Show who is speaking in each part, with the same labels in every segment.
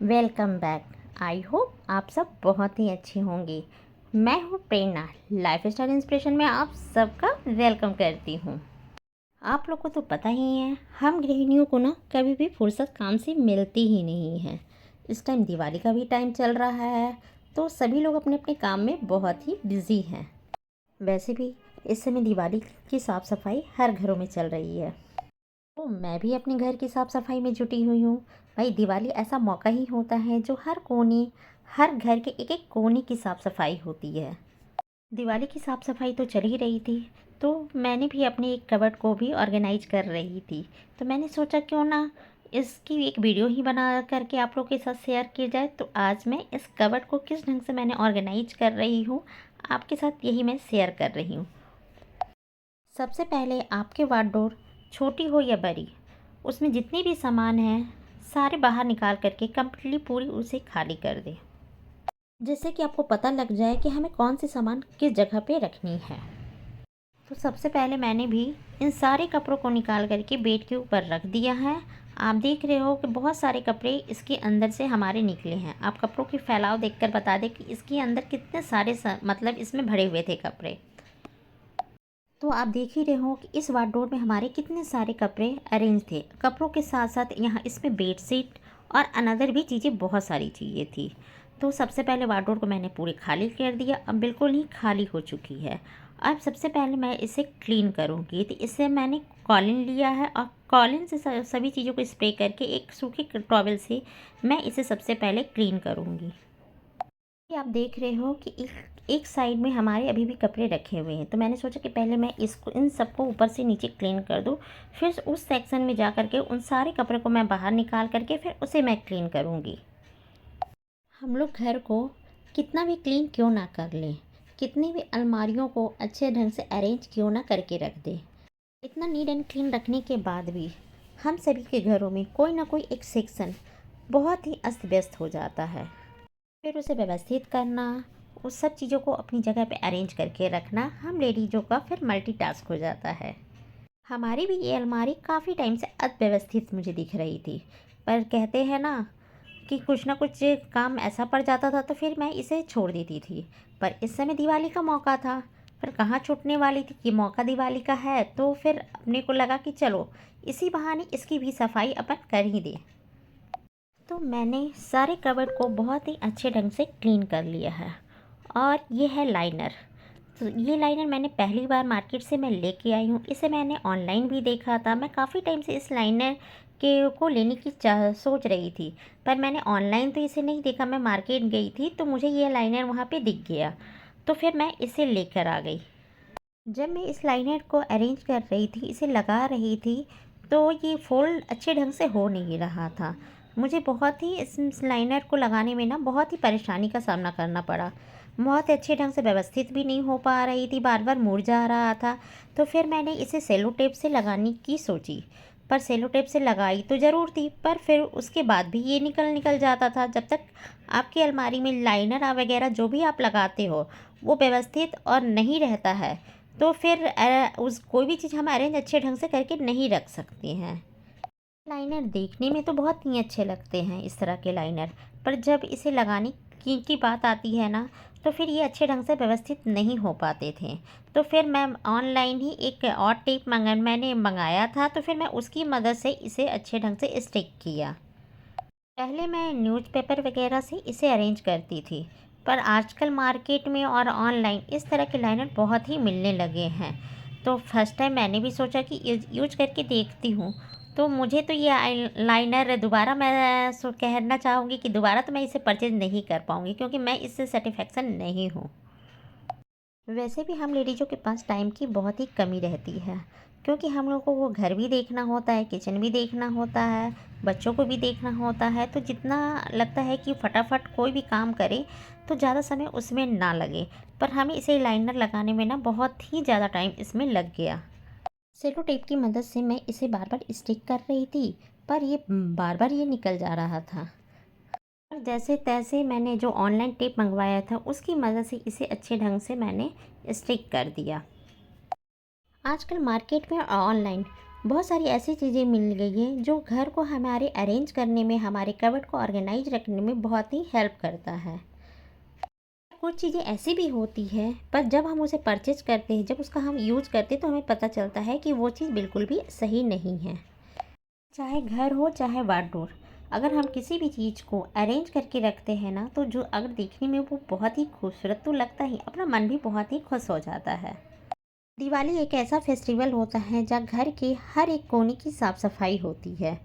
Speaker 1: Welcome back. I hope आप सब बहुत ही अच्छे होंगे। मैं हूँ प्रेरणा, लाइफ स्टाइल इंस्पिरेशन में आप सबका वेलकम करती हूँ। आप लोग को तो पता ही है, हम गृहिणियों को ना कभी भी फुर्सत काम से मिलती ही नहीं है। इस टाइम दिवाली का भी टाइम चल रहा है, तो सभी लोग अपने अपने काम में बहुत ही बिजी हैं। वैसे भी इस समय दिवाली की साफ़ सफाई हर घरों में चल रही है, तो मैं भी अपने घर की साफ़ सफाई में जुटी हुई हूँ। भाई दिवाली ऐसा मौका ही होता है जो हर कोने, हर घर के एक एक कोने की साफ़ सफाई होती है। दिवाली की साफ़ सफाई तो चल ही रही थी, तो मैंने भी अपने एक कबर्ड को भी ऑर्गेनाइज कर रही थी। तो मैंने सोचा क्यों ना इसकी एक वीडियो ही बना करके आप लोग के साथ शेयर की जाए। तो आज मैं इस कबर्ड को किस ढंग से मैंने ऑर्गेनाइज कर रही हूँ, आपके साथ यही मैं शेयर कर रही हूँ। सबसे पहले आपके वार्डरोब, छोटी हो या बड़ी, उसमें जितनी भी सामान है सारे बाहर निकाल करके कम्प्लीटली पूरी उसे खाली कर दें, जिससे कि आपको पता लग जाए कि हमें कौन सी सामान किस जगह पे रखनी है। तो सबसे पहले मैंने भी इन सारे कपड़ों को निकाल करके बेड के ऊपर रख दिया है। आप देख रहे हो कि बहुत सारे कपड़े इसके अंदर से हमारे निकले हैं। आप कपड़ों की फैलाव देखकर बता दें कि इसके अंदर कितने सारे मतलब इसमें भरे हुए थे कपड़े। तो आप देख ही रहे हो कि इस वार्डरोब में हमारे कितने सारे कपड़े अरेंज थे। कपड़ों के साथ साथ यहाँ इसमें बेडशीट और अनदर भी चीज़ें, बहुत सारी चीज़ें थी। तो सबसे पहले वार्डरोब को मैंने पूरे खाली कर दिया। अब बिल्कुल ही खाली हो चुकी है। अब सबसे पहले मैं इसे क्लीन करूँगी। तो इससे मैंने कॉलिन लिया है और कॉलिन से सभी चीज़ों को स्प्रे करके एक सूखे टॉवल से मैं इसे सबसे पहले क्लीन करूँगी। आप देख रहे हो कि एक साइड में हमारे अभी भी कपड़े रखे हुए हैं, तो मैंने सोचा कि पहले मैं इसको, इन सबको ऊपर से नीचे क्लीन कर दूं। फिर उस सेक्शन में जा करके उन सारे कपड़े को मैं बाहर निकाल करके फिर उसे मैं क्लीन करूंगी। हम लोग घर को कितना भी क्लीन क्यों ना कर लें, कितनी भी अलमारियों को अच्छे ढंग से अरेंज क्यों ना करके रख दें, इतना नीट एंड क्लीन रखने के बाद भी हम सभी के घरों में कोई ना कोई एक सेक्शन बहुत ही अस्त व्यस्त हो जाता है। फिर उसे व्यवस्थित करना, उस सब चीज़ों को अपनी जगह पे अरेंज करके रखना हम लेडीज़ों का फिर मल्टीटास्क हो जाता है। हमारी भी ये अलमारी काफ़ी टाइम से अव्यवस्थित मुझे दिख रही थी, पर कहते हैं ना कि कुछ ना कुछ काम ऐसा पड़ जाता था तो फिर मैं इसे छोड़ देती थी। पर इस समय दिवाली का मौका था, फिर कहाँ छूटने वाली थी कि मौका दिवाली का है, तो फिर अपने को लगा कि चलो इसी बहाने इसकी भी सफाई अपन कर ही दें। तो मैंने सारे कबर्ड को बहुत ही अच्छे ढंग से क्लीन कर लिया है। और ये है लाइनर। तो ये लाइनर मैंने पहली बार मार्केट से मैं लेके आई हूँ। इसे मैंने ऑनलाइन भी देखा था। मैं काफ़ी टाइम से इस लाइनर के को लेने की सोच रही थी, पर मैंने ऑनलाइन तो इसे नहीं देखा। मैं मार्केट गई थी तो मुझे ये लाइनर वहाँ पे दिख गया, तो फिर मैं इसे लेकर आ गई। जब मैं इस लाइनर को अरेंज कर रही थी, इसे लगा रही थी, तो ये फोल्ड अच्छे ढंग से हो नहीं रहा था। मुझे बहुत ही इस लाइनर को लगाने में ना बहुत ही परेशानी का सामना करना पड़ा। बहुत अच्छे ढंग से व्यवस्थित भी नहीं हो पा रही थी, बार बार मुड़ जा रहा था। तो फिर मैंने इसे सेलो टेप से लगाने की सोची, पर सेलो टेप से लगाई तो ज़रूर थी, पर फिर उसके बाद भी ये निकल निकल जाता था। जब तक आपकी अलमारी में लाइनर वगैरह जो भी आप लगाते हो वो व्यवस्थित और नहीं रहता है, तो फिर उस कोई भी चीज़ हम अरेंज अच्छे ढंग से करके नहीं रख सकते हैं। लाइनर देखने में तो बहुत ही अच्छे लगते हैं इस तरह के लाइनर, पर जब इसे लगाने की बात आती है ना, तो फिर ये अच्छे ढंग से व्यवस्थित नहीं हो पाते थे। तो फिर मैं ऑनलाइन ही एक और टेप मैंने मंगाया था, तो फिर मैं उसकी मदद से इसे अच्छे ढंग से स्टिक किया। पहले मैं न्यूज़पेपर वगैरह से इसे अरेंज करती थी, पर आजकल मार्केट में और ऑनलाइन इस तरह के लाइनर बहुत ही मिलने लगे हैं। तो फर्स्ट टाइम मैंने भी सोचा कि यूज करके देखती हूँ। तो मुझे तो ये लाइनर दोबारा, मैं कहना चाहूँगी कि दोबारा तो मैं इसे परचेज नहीं कर पाऊँगी, क्योंकि मैं इससे सेटिस्फेक्शन नहीं हूँ। वैसे भी हम लेडीज़ों के पास टाइम की बहुत ही कमी रहती है, क्योंकि हम लोगों को घर भी देखना होता है, किचन भी देखना होता है, बच्चों को भी देखना होता है। तो जितना लगता है कि फटाफट कोई भी काम करें तो ज़्यादा समय उसमें ना लगे, पर हमें इसे लाइनर लगाने में ना बहुत ही ज़्यादा टाइम इसमें लग गया। सेलो टेप की मदद से मैं इसे बार बार स्टिक कर रही थी, पर ये बार बार ये निकल जा रहा था। जैसे तैसे मैंने जो ऑनलाइन टेप मंगवाया था उसकी मदद से इसे अच्छे ढंग से मैंने स्टिक कर दिया। आजकल मार्केट में और ऑनलाइन बहुत सारी ऐसी चीज़ें मिल गई हैं जो घर को हमारे अरेंज करने में, हमारे कबर्ड को ऑर्गेनाइज रखने में बहुत ही हेल्प करता है। कुछ चीज़ें ऐसी भी होती है पर जब हम उसे परचेज करते हैं, जब उसका हम यूज़ करते हैं तो हमें पता चलता है कि वो चीज़ बिल्कुल भी सही नहीं है। चाहे घर हो चाहे वार्डरोब, अगर हम किसी भी चीज़ को अरेंज करके रखते हैं ना, तो जो अगर देखने में वो बहुत ही खूबसूरत तो लगता ही, अपना मन भी बहुत ही खुश हो जाता है। दिवाली एक ऐसा फेस्टिवल होता है जहाँ घर के हर एक कोने की साफ़ सफाई होती है।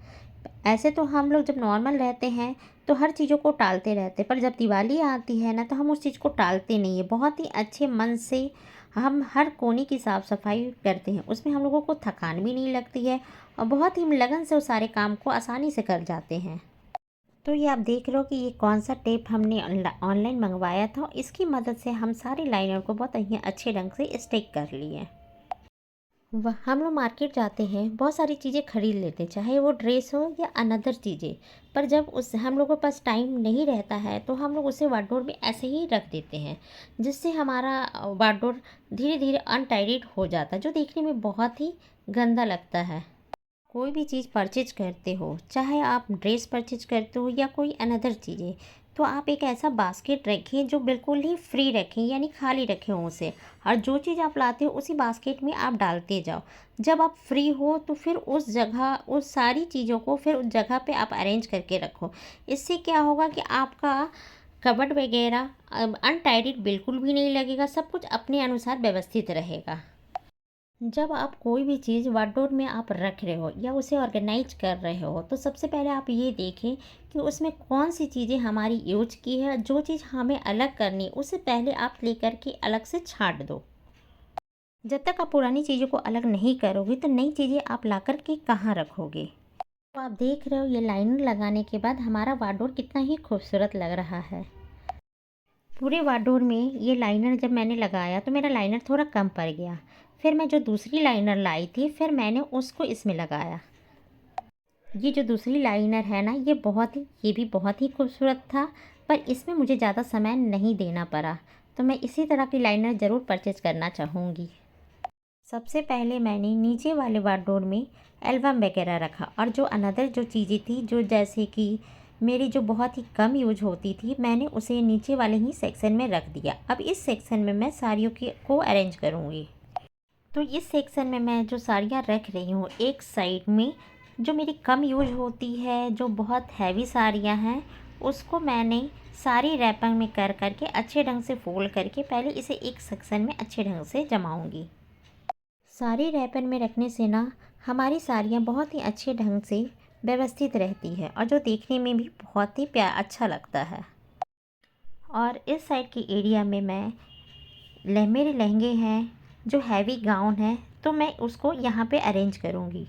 Speaker 1: ऐसे तो हम लोग जब नॉर्मल रहते हैं तो हर चीज़ों को टालते रहते हैं, पर जब दिवाली आती है ना तो हम उस चीज़ को टालते नहीं है। बहुत ही अच्छे मन से हम हर कोने की साफ़ सफाई करते हैं। उसमें हम लोगों को थकान भी नहीं लगती है और बहुत ही लगन से उस सारे काम को आसानी से कर जाते हैं। तो ये आप देख रहे हो कि ये कौन सा टेप हमने ऑनलाइन मंगवाया था। इसकी मदद से हम सारे लाइनर को बहुत ही अच्छे ढंग से स्टिक कर लिए। वह हम लोग मार्केट जाते हैं, बहुत सारी चीज़ें खरीद लेते हैं, चाहे वो ड्रेस हो या अनदर चीज़ें। पर जब उस हम लोगों के पास टाइम नहीं रहता है तो हम लोग उसे वार्डरोब में ऐसे ही रख देते हैं, जिससे हमारा वार्डरोब धीरे धीरे अनटाइडिड हो जाता है, जो देखने में बहुत ही गंदा लगता है। कोई भी चीज़ परचेज करते हो, चाहे आप ड्रेस परचेज करते हो या कोई अनदर चीज़ें, तो आप एक ऐसा बास्केट रखें जो बिल्कुल ही फ्री रखें, यानी खाली रखें उसे। और जो चीज़ आप लाते हो उसी बास्केट में आप डालते जाओ। जब आप फ्री हो तो फिर उस जगह उस सारी चीज़ों को फिर उस जगह पे आप अरेंज करके रखो। इससे क्या होगा कि आपका कबर्ड वगैरह अनटाइडिड बिल्कुल भी नहीं लगेगा, सब कुछ अपने अनुसार व्यवस्थित रहेगा। जब आप कोई भी चीज़ वार्डरोब में आप रख रहे हो या उसे ऑर्गेनाइज कर रहे हो, तो सबसे पहले आप ये देखें कि उसमें कौन सी चीज़ें हमारी यूज की है। जो चीज़ हमें अलग करनी उसे पहले आप लेकर के अलग से छांट दो। जब तक आप पुरानी चीज़ों को अलग नहीं करोगे तो नई चीज़ें आप ला कर के कहाँ रखोगे। तो आप देख रहे हो ये लाइनर लगाने के बाद हमारा वार्डरोब कितना ही खूबसूरत लग रहा है। पूरे वार्डरोब में ये लाइनर जब मैंने लगाया तो मेरा लाइनर थोड़ा कम पड़ गया। फिर मैं जो दूसरी लाइनर लाई थी फिर मैंने उसको इसमें लगाया। ये जो दूसरी लाइनर है ना, ये भी बहुत ही खूबसूरत था, पर इसमें मुझे ज़्यादा समय नहीं देना पड़ा। तो मैं इसी तरह की लाइनर ज़रूर परचेज़ करना चाहूँगी। सबसे पहले मैंने नीचे वाले वार्डरोब में एल्बम वगैरह रखा, और जो अनदर जो चीज़ें थी, जो जैसे कि मेरी जो बहुत ही कम यूज होती थी, मैंने उसे नीचे वाले ही सेक्शन में रख दिया। अब इस सेक्शन में मैं साड़ियों को अरेंज करूँगी। तो इस सेक्शन में मैं जो साड़ियाँ रख रही हूँ, एक साइड में जो मेरी कम यूज होती है, जो बहुत हैवी साड़ियाँ हैं, उसको मैंने सारी रैपर में कर करके अच्छे ढंग से फोल्ड करके पहले इसे एक सेक्शन में अच्छे ढंग से जमाऊंगी। सारी रैपर में रखने से ना हमारी साड़ियाँ बहुत ही अच्छे ढंग से व्यवस्थित रहती है और जो देखने में भी बहुत ही अच्छा लगता है। और इस साइड की एरिया में मेरे लहंगे हैं जो हैवी गाउन है, तो मैं उसको यहाँ पे अरेंज करूँगी।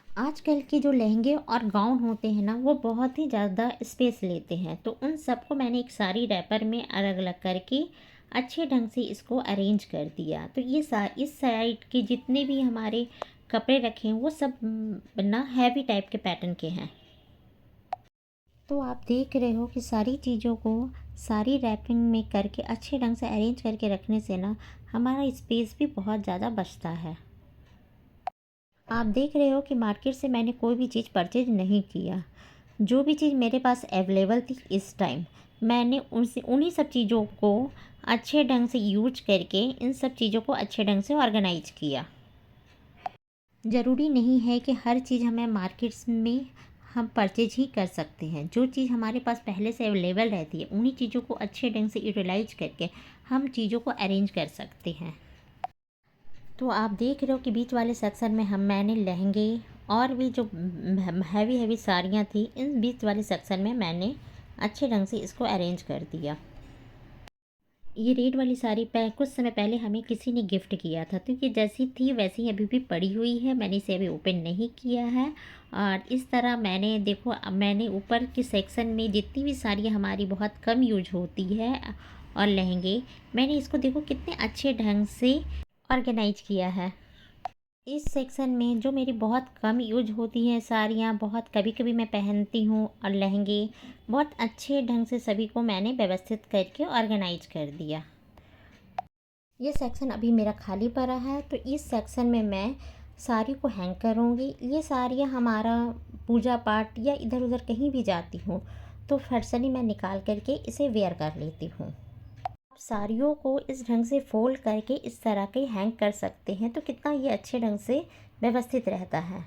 Speaker 1: आजकल के जो लहंगे और गाउन होते हैं ना, वो बहुत ही ज़्यादा स्पेस लेते हैं, तो उन सबको मैंने एक सारी रैपर में अलग अलग करके अच्छे ढंग से इसको अरेंज कर दिया। तो ये इस साइड के जितने भी हमारे कपड़े रखे हैं वो सब ना हैवी टाइप के पैटर्न के हैं। तो आप देख रहे हो कि सारी चीज़ों को सारी रैपिंग में करके अच्छे ढंग से अरेंज करके रखने से ना हमारा स्पेस भी बहुत ज़्यादा बचता है। आप देख रहे हो कि मार्केट से मैंने कोई भी चीज़ परचेज नहीं किया। जो भी चीज़ मेरे पास अवेलेबल थी इस टाइम, मैंने उनसे उन्हीं सब चीज़ों को अच्छे ढंग से यूज करके इन सब चीज़ों को अच्छे ढंग से ऑर्गेनाइज किया। ज़रूरी नहीं है कि हर चीज़ हमें मार्केट्स में हम परचेज ही कर सकते हैं। जो चीज़ हमारे पास पहले से अवेलेबल रहती है उन्हीं चीज़ों को अच्छे ढंग से यूटिलाइज करके हम चीज़ों को अरेंज कर सकते हैं। तो आप देख रहे हो कि बीच वाले सेक्शन में मैंने लहंगे और भी जो हैवी हैवी साड़ियाँ थी, इन बीच वाले सेक्शन में मैंने अच्छे ढंग से इसको अरेंज कर दिया। ये रेड वाली साड़ी कुछ समय पहले हमें किसी ने गिफ्ट किया था, तो ये जैसी थी वैसी ही अभी भी पड़ी हुई है। मैंने इसे अभी ओपन नहीं किया है। और इस तरह मैंने देखो, अब मैंने ऊपर के सेक्शन में जितनी भी साड़ियाँ हमारी बहुत कम यूज होती है और लहंगे, मैंने इसको देखो कितने अच्छे ढंग से ऑर्गेनाइज किया है। इस सेक्शन में जो मेरी बहुत कम यूज होती हैं साड़ियाँ, बहुत कभी कभी मैं पहनती हूँ, और लहंगे, बहुत अच्छे ढंग से सभी को मैंने व्यवस्थित करके ऑर्गेनाइज कर दिया। ये सेक्शन अभी मेरा खाली पड़ा है, तो इस सेक्शन में मैं साड़ी को हैंग करूँगी। ये साड़ियाँ हमारा पूजा पाठ या इधर उधर कहीं भी जाती हूँ तो फटसनी मैं निकाल करके इसे वेयर कर लेती हूँ। आप साड़ियों को इस ढंग से फोल्ड करके इस तरह के हैंग कर सकते हैं तो कितना ये अच्छे ढंग से व्यवस्थित रहता है।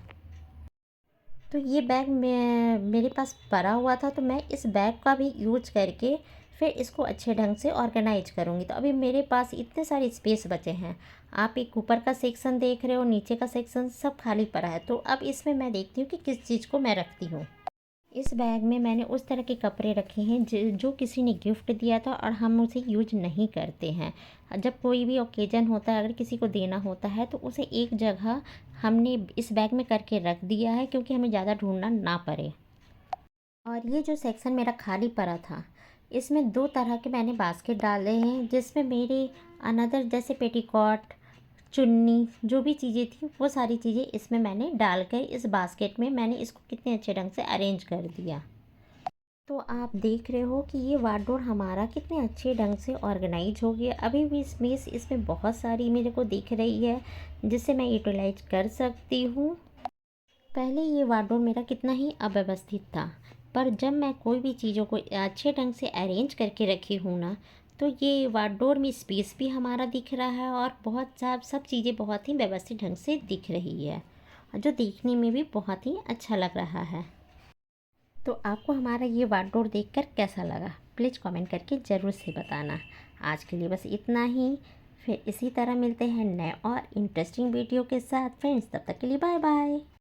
Speaker 1: तो ये बैग मेरे पास पड़ा हुआ था तो मैं इस बैग का भी यूज करके फिर इसको अच्छे ढंग से ऑर्गेनाइज करूँगी। तो अभी मेरे पास इतने सारे स्पेस बचे हैं। आप एक ऊपर का सेक्शन देख रहे हो, नीचे का सेक्शन सब खाली पड़ा है। तो अब इसमें मैं देखती हूँ कि किस चीज़ को मैं रखती हूँ। इस बैग में मैंने उस तरह के कपड़े रखे हैं जो किसी ने गिफ्ट दिया था और हम उसे यूज नहीं करते हैं। जब कोई भी ओकेजन होता है, अगर किसी को देना होता है तो उसे एक जगह हमने इस बैग में करके रख दिया है क्योंकि हमें ज़्यादा ढूंढना ना पड़े। और ये जो सेक्शन मेरा खाली पड़ा था, इसमें दो तरह के मैंने बास्केट डाले हैं जिसमें मेरे अनदर जैसे पेटीकोट, चुन्नी, जो भी चीज़ें थी वो सारी चीज़ें इसमें मैंने डालकर इस बास्केट में मैंने इसको कितने अच्छे ढंग से अरेंज कर दिया। तो आप देख रहे हो कि ये वार्डरोब हमारा कितने अच्छे ढंग से ऑर्गेनाइज हो गया। अभी भी स्पेस इसमें बहुत सारी मेरे को दिख रही है जिससे मैं यूटिलाइज कर सकती हूँ। पहले ये वार्डरोब मेरा कितना ही अव्यवस्थित था, पर जब मैं कोई भी चीज़ों को अच्छे ढंग से अरेंज करके रखी हूँ ना, तो ये वार्डरोब में स्पेस भी हमारा दिख रहा है और बहुत सब चीज़ें बहुत ही व्यवस्थित ढंग से दिख रही है और जो देखने में भी बहुत ही अच्छा लग रहा है। तो आपको हमारा ये वार्डरोब देखकर कैसा लगा, प्लीज़ कमेंट करके ज़रूर से बताना। आज के लिए बस इतना ही। फिर इसी तरह मिलते हैं नए और इंटरेस्टिंग वीडियो के साथ फ्रेंड्स। तब तक के लिए बाय बाय।